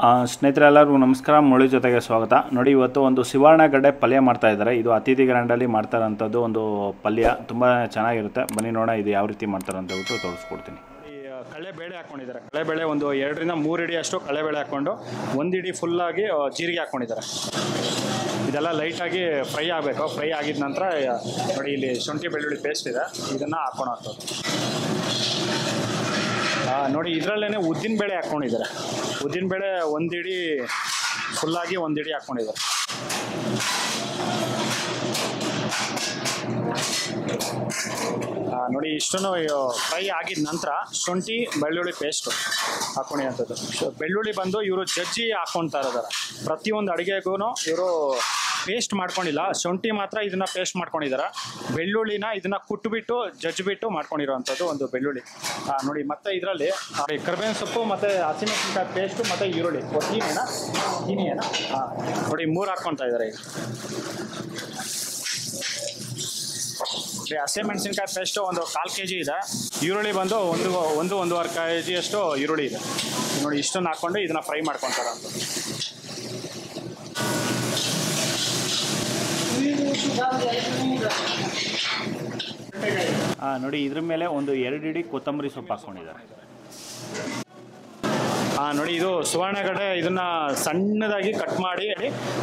ಸ್ನೇಹಿತರೆ ಎಲ್ಲರಿಗೂ ನಮಸ್ಕಾರ. ಮುಳಿ ಜೊತೆಗೆ ಸ್ವಾಗತ. ನೋಡಿ, ಇವತ್ತು ಒಂದು ಸುವರ್ಣಗಡ್ಡೆ ಪಲ್ಯ ಮಾಡ್ತಾ ಇದ್ದಾರೆ. ಇದು ಅತಿಥಿ ಗ್ರ್ಯಾಂಡಲ್ಲಿ ಮಾಡ್ತಾರಂಥದ್ದು ಒಂದು ಪಲ್ಯ, ತುಂಬ ಚೆನ್ನಾಗಿರುತ್ತೆ. ಬನ್ನಿ ನೋಡೋಣ ಇದು ಯಾವ ರೀತಿ ಮಾಡ್ತಾರೆ ಅಂತ ಹೇಳ್ಬಿಟ್ಟು ತೋರಿಸ್ಕೊಡ್ತೀನಿ. ನೋಡಿ, ಕಡಲೆಬೇಳೆ ಹಾಕ್ಕೊಂಡಿದ್ದಾರೆ. ಕಡಲೆಬೇಳೆ ಒಂದು 2 ರಿಂದ 3 ಇಡಿ ಅಷ್ಟು ಕಡಲೆಬೇಳೆ ಹಾಕ್ಕೊಂಡು 1 ಇಡಿ ಫುಲ್ಲಾಗಿ ಜೀರಿಗೆ ಹಾಕ್ಕೊಂಡಿದ್ದಾರೆ. ಇದೆಲ್ಲ ಲೈಟಾಗಿ ಫ್ರೈ ಆಗಬೇಕು. ಫ್ರೈ ಆಗಿದ ನಂತರ ನೋಡಿ, ಇಲ್ಲಿ ಶುಂಠಿ ಬೆಳ್ಳುಳ್ಳಿ ಪೇಸ್ಟ್ ಇದೆ, ಇದನ್ನು ಹಾಕ್ಕೊಳೋಂಥದ್ದು. ನೋಡಿ, ಇದರಲ್ಲೇ ಉದ್ದಿನಬೇಳೆ ಹಾಕ್ಕೊಂಡಿದ್ದಾರೆ. ಉದ್ದಿನಬೇಳೆ 1 ಇಡಿ ಫುಲ್ಲಾಗಿ 1 ಇಡಿ ಹಾಕ್ಕೊಂಡಿದ್ದಾರೆ. ನೋಡಿ, ಇಷ್ಟನ್ನು ಫ್ರೈ ಆಗಿದ ನಂತರ ಶುಂಠಿ ಬೆಳ್ಳುಳ್ಳಿ ಪೇಸ್ಟು ಹಾಕ್ಕೊಂಡಿರೋಂಥದ್ದು. ಬೆಳ್ಳುಳ್ಳಿ ಬಂದು ಇವರು ಜಜ್ಜಿ ಹಾಕ್ಕೊಳ್ತಾ ಇದ್ದಾರೆ. ಪ್ರತಿಯೊಂದು ಅಡುಗೆಗೂ ಇವರು ಪೇಸ್ಟ್ ಮಾಡ್ಕೊಂಡಿಲ್ಲ. ಶುಂಠಿ ಮಾತ್ರ ಇದನ್ನು ಪೇಸ್ಟ್ ಮಾಡ್ಕೊಂಡಿದ್ದಾರೆ. ಬೆಳ್ಳುಳ್ಳಿನ ಇದನ್ನು ಕುಟ್ಬಿಟ್ಟು ಜಜ್ಜಿಬಿಟ್ಟು ಮಾಡ್ಕೊಂಡಿರೋವಂಥದ್ದು ಒಂದು ಬೆಳ್ಳುಳ್ಳಿ. ನೋಡಿ, ಮತ್ತು ಇದರಲ್ಲಿ ಕರಿಬೇವಿನ ಸೊಪ್ಪು ಮತ್ತು ಹಸಿಮೆಣಸಿನ್ಕಾಯಿ ಪೇಸ್ಟು ಮತ್ತು ಈರುಳ್ಳಿ ಹೀನಿಯೇನ ನೋಡಿ 3 ಹಾಕ್ಕೊಳ್ತಾ ಇದ್ದಾರೆ. ಈಗ ಹಸಿಮೆಣಸಿನ್ಕಾಯಿ ಪೇಸ್ಟು ಒಂದು 1/4 kg ಇದೆ. ಈರುಳ್ಳಿ ಬಂದು 1-1.5 kg ಅಷ್ಟು ಈರುಳ್ಳಿ ಇದೆ. ನೋಡಿ, ಇಷ್ಟನ್ನು ಹಾಕ್ಕೊಂಡು ಇದನ್ನು ಫ್ರೈ ಮಾಡ್ಕೊತಾರೆ ಅಂತ. ನೋಡಿ, ಇದ್ರ ಮೇಲೆ ಒಂದು 2 ಇಡಿ ಕೊತ್ತಂಬರಿ ಸೊಪ್ಪು ಹಾಕ್ಕೊಂಡಿದ್ದಾರೆ. ನೋಡಿ, ಇದು ಸುವರ್ಣಗಡ್ಡೆ ಇದನ್ನು ಸಣ್ಣದಾಗಿ ಕಟ್ ಮಾಡಿ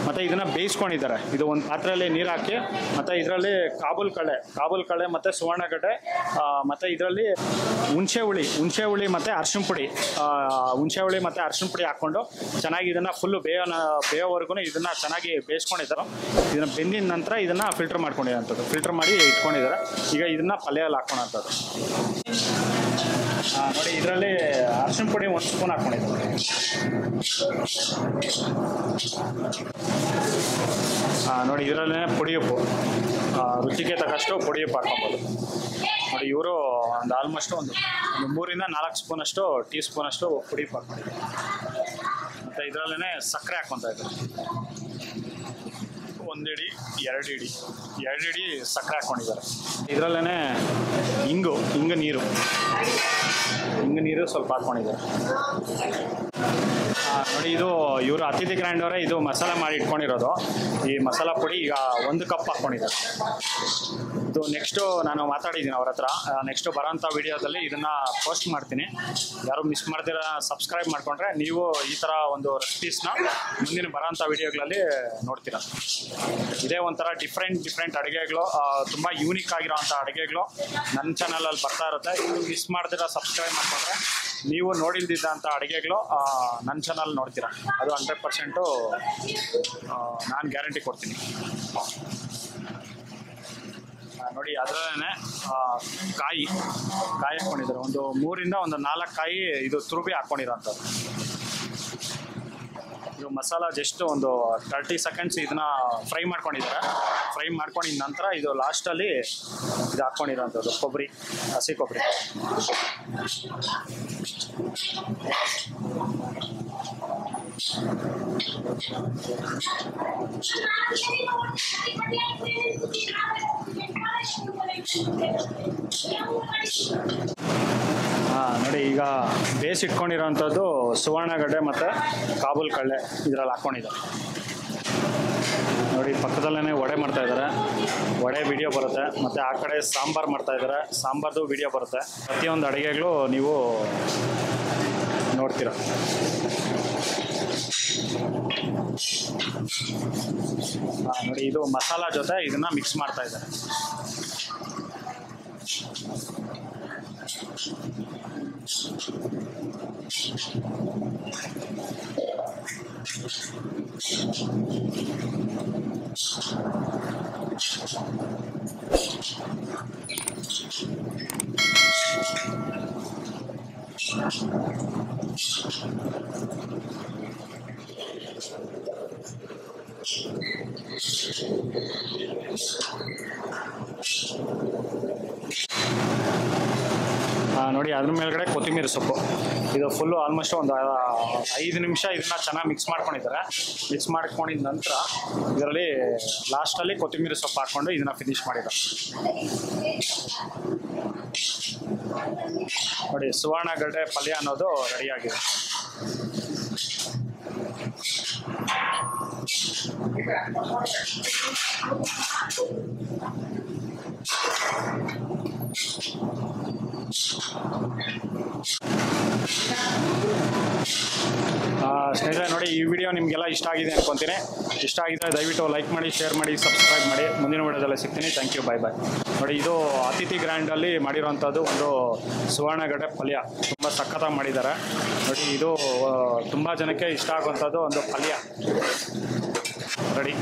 ಮತ್ತು ಇದನ್ನು ಬೇಯಿಸ್ಕೊಂಡಿದ್ದಾರೆ. ಇದು ಒಂದು ಪಾತ್ರೆಯಲ್ಲಿ ನೀರು ಹಾಕಿ ಮತ್ತು ಇದರಲ್ಲಿ ಕಾಬೂಲ್ ಕಳೆ ಮತ್ತು ಸುವರ್ಣಗಡ್ಡೆ ಮತ್ತು ಇದರಲ್ಲಿ ಹುಣಸೆ ಹುಳಿ ಮತ್ತು ಅರ್ಶಿಣ ಪುಡಿ ಮತ್ತು ಅರ್ಶಿಣ ಪುಡಿ ಹಾಕ್ಕೊಂಡು ಚೆನ್ನಾಗಿ ಇದನ್ನು ಫುಲ್ಲು ಬೇಯೋವರೆಗೂ ಇದನ್ನು ಚೆನ್ನಾಗಿ ಬೇಯಿಸ್ಕೊಂಡಿದ್ದಾರೆ. ಇದನ್ನು ಬೆಂದಿದ ನಂತರ ಇದನ್ನು ಫಿಲ್ಟರ್ ಮಾಡ್ಕೊಂಡಿರೋಂಥದ್ದು. ಫಿಲ್ಟರ್ ಮಾಡಿ ಇಟ್ಕೊಂಡಿದ್ದಾರೆ. ಈಗ ಇದನ್ನು ಪಲ್ಯಲ್ಲಿ ಹಾಕ್ಕೊಳೋಂಥದ್ದು. ನೋಡಿ, ಇದರಲ್ಲಿ ಅರ್ಶಿಣ ಪುಡಿ 1 ಸ್ಪೂನ್ ಹಾಕ್ಕೊಂಡಿದ್ದಾರೆ. ನೋಡಿ, ಇದರಲ್ಲೇ ಪುಡಿ ಉಪ್ಪು ರುಚಿಗೆ ತಕ್ಕಷ್ಟು ಪುಡಿ ಉಪ್ಪು ಹಾಕ್ಕೊಬೋದು. ನೋಡಿ, ಇವರು ಒಂದು ಆಲ್ಮೋಸ್ಟ್ ಒಂದು 3 ರಿಂದ 4 ಸ್ಪೂನಷ್ಟು ಟೀ ಸ್ಪೂನಷ್ಟು ಪುಡಿ ಉಪ್ಪು ಹಾಕ್ಕೊಂಡಿದ್ದಾರೆ. ಮತ್ತು ಇದರಲ್ಲೇ ಸಕ್ಕರೆ ಹಾಕ್ಕೊತಾ ಇದ್ದಾರೆ. 1 ಇಡಿ 2 ಇಡಿ ಸಕ್ಕರೆ ಹಾಕ್ಕೊಂಡಿದ್ದಾರೆ. ಇದರಲ್ಲೇ ಇಂಗು ನೀರು ಸ್ವಲ್ಪ ಹಾಕ್ಕೊಂಡಿದ್ದಾರೆ. ನೋಡಿ, ಇದು ಇವರು ಅತಿಥಿ ಗ್ರ್ಯಾಂಡವರೇ ಇದು ಮಸಾಲೆ ಮಾಡಿ ಇಟ್ಕೊಂಡಿರೋದು. ಈ ಮಸಾಲ ಪುಡಿ ಈಗ 1 ಕಪ್ ಹಾಕ್ಕೊಂಡಿದ್ದಾರೆ. ಇದು ನೆಕ್ಸ್ಟು ನಾನು ಮಾತಾಡಿದ್ದೀನಿ ಅವ್ರ ಹತ್ರ. ನೆಕ್ಸ್ಟು ಬರೋಂಥ ವಿಡಿಯೋದಲ್ಲಿ ಇದನ್ನು ಪೋಸ್ಟ್ ಮಾಡ್ತೀನಿ. ಯಾರು ಮಿಸ್ ಮಾಡ್ದಿರ ಸಬ್ಸ್ಕ್ರೈಬ್ ಮಾಡಿಕೊಂಡ್ರೆ ನೀವು ಈ ಥರ ಒಂದು ರೆಸಿಪೀಸ್ನ ಮುಂದಿನ ಬರೋಂಥ ವಿಡಿಯೋಗಳಲ್ಲಿ ನೋಡ್ತೀರ. ಇದೇ ಒಂಥರ ಡಿಫ್ರೆಂಟ್ ಅಡುಗೆಗಳು, ತುಂಬ ಯೂನಿಕ್ ಆಗಿರೋವಂಥ ಅಡುಗೆಗಳು ನನ್ನ ಚಾನಲಲ್ಲಿ ಬರ್ತಾ ಇರುತ್ತೆ. ಇದು ಮಿಸ್ ಮಾಡ್ದಿರ ಸಬ್ಸ್ಕ್ರೈಬ್ ಮಾಡಿಕೊಂಡ್ರೆ ನೀವು ನೋಡಿಲ್ದಿದ್ದಂಥ ಅಡುಗೆಗಳು ನನ್ನ ಚಾನಲ್ ನೋಡ್ತೀರಾ. ಅದು 100% ನಾನು ಗ್ಯಾರಂಟಿ ಕೊಡ್ತೀನಿ. ನೋಡಿ, ಅದರಲ್ಲೇ ಕಾಯಿ ಹಾಕ್ಕೊಂಡಿದ್ದಾರೆ. ಒಂದು 3 ರಿಂದ 4 ಕಾಯಿ ಇದು ತುರುಬಿ ಹಾಕ್ಕೊಂಡಿರೋಂಥದ್ದು. ಇದು ಮಸಾಲ ಜಸ್ಟ್ ಒಂದು 30 ಸೆಕೆಂಡ್ಸ್ ಇದನ್ನ ಫ್ರೈ ಮಾಡ್ಕೊಂಡಿದ್ದಾರೆ. ಫ್ರೈ ಮಾಡ್ಕೊಂಡಿದ ನಂತರ ಇದು ಲಾಸ್ಟಲ್ಲಿ ಇದು ಹಾಕ್ಕೊಂಡಿರೋಂಥದ್ದು ಹಸಿ ಕೊಬ್ಬರಿ. ನೋಡಿ, ಈಗ ಬೇಯಿಸಿಟ್ಕೊಂಡಿರೋಂಥದ್ದು ಸುವರ್ಣಗಡ್ಡೆ ಮತ್ತು ಕಾಬೂಲ್ ಕಳ್ಳೆ ಇದರಲ್ಲಿ ಹಾಕ್ಕೊಂಡಿದ್ದಾರೆ. ನೋಡಿ, ಪಕ್ಕದಲ್ಲೇ ವಡೆ ಮಾಡ್ತಾ ಇದ್ದಾರೆ. ವಡೆ ವಿಡಿಯೋ ಬರುತ್ತೆ. ಮತ್ತು ಆ ಕಡೆ ಸಾಂಬಾರು ಮಾಡ್ತಾ ಇದ್ದಾರೆ. ಸಾಂಬಾರ್ದು ವಿಡಿಯೋ ಬರುತ್ತೆ. ಪ್ರತಿಯೊಂದು ಅಡುಗೆಗಳು ನೀವು ನೋಡ್ತೀರ. ನೋಡಿ, ಇದು ಮಸಾಲ ಜೊತೆ ಇದನ್ನು ಮಿಕ್ಸ್ ಮಾಡ್ತಾ ಇದ್ದಾರೆ. ನೋಡಿ, ಅದ್ರ ಮೇಲ್ಗಡೆ ಕೊತ್ತಂಬರಿ ಸೊಪ್ಪು ಇದು ಫುಲ್ಲು ಆಲ್ಮೋಸ್ಟ್ ಒಂದು 5 ನಿಮಿಷ ಇದನ್ನ ಚೆನ್ನಾಗಿ ಮಿಕ್ಸ್ ಮಾಡ್ಕೊಂಡಿದ್ದಾರೆ. ಮಿಕ್ಸ್ ಮಾಡ್ಕೊಂಡಿದ ನಂತರ ಇದರಲ್ಲಿ ಲಾಸ್ಟಲ್ಲಿ ಕೊತ್ತಂಬರಿ ಸೊಪ್ಪು ಹಾಕ್ಕೊಂಡು ಇದನ್ನ ಫಿನಿಶ್ ಮಾಡಿದ್ದಾರೆ. ನೋಡಿ, ಸುವರ್ಣಗಡ್ಡೆ ಪಲ್ಯ ಅನ್ನೋದು ರೆಡಿಯಾಗಿದೆ. ಸ್ನೇಹಿತರೆ ನೋಡಿ, ಈ ವಿಡಿಯೋ ನಿಮಗೆಲ್ಲ ಇಷ್ಟ ಆಗಿದೆ ಅನ್ಕೊಂತೀನಿ. ಇಷ್ಟ ಆಗಿದ್ರೆ ದಯವಿಟ್ಟು ಲೈಕ್ ಮಾಡಿ, ಶೇರ್ ಮಾಡಿ, ಸಬ್ಸ್ಕ್ರೈಬ್ ಮಾಡಿ. ಮುಂದಿನ ವಿಡಿಯೋದಲ್ಲಿ ಸಿಗ್ತೀನಿ. ಥ್ಯಾಂಕ್ ಯು, ಬಾಯ್ ಬಾಯ್. ನೋಡಿ, ಇದು ಅತಿಥಿ ಗ್ರ್ಯಾಂಡಲ್ಲಿ ಮಾಡಿರೋವಂಥದ್ದು ಒಂದು ಸುವರ್ಣಗಡ್ಡೆ ಪಲ್ಯ. ತುಂಬ ಸಖತ್ತಾಗಿ ಮಾಡಿದ್ದಾರೆ ನೋಡಿ. ಇದು ತುಂಬ ಜನಕ್ಕೆ ಇಷ್ಟ ಆಗುವಂಥದ್ದು ಒಂದು ಪಲ್ಯ ರೆಡಿ.